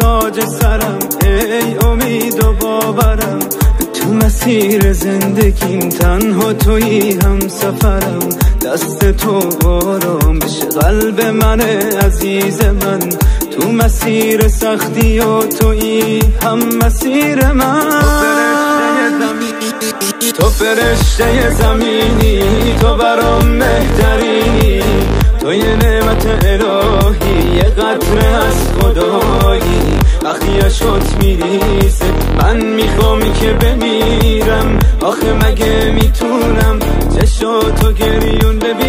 تاج سرم، ای امید و باورم. تو مسیر زندگیم تنها تویی هم سفرم، دست تو آرام بشه قلب من عزیز من. تو مسیر سختی و تویی هم مسیر من. تو فرشته زمینی، تو برام بهترینی، تو یه نعمت الهی، یه قطره از خدایی. وقتی اشوت میریزه من میخوام که بمیرم، آخه مگه میتونم چشاتو گریون ببینم؟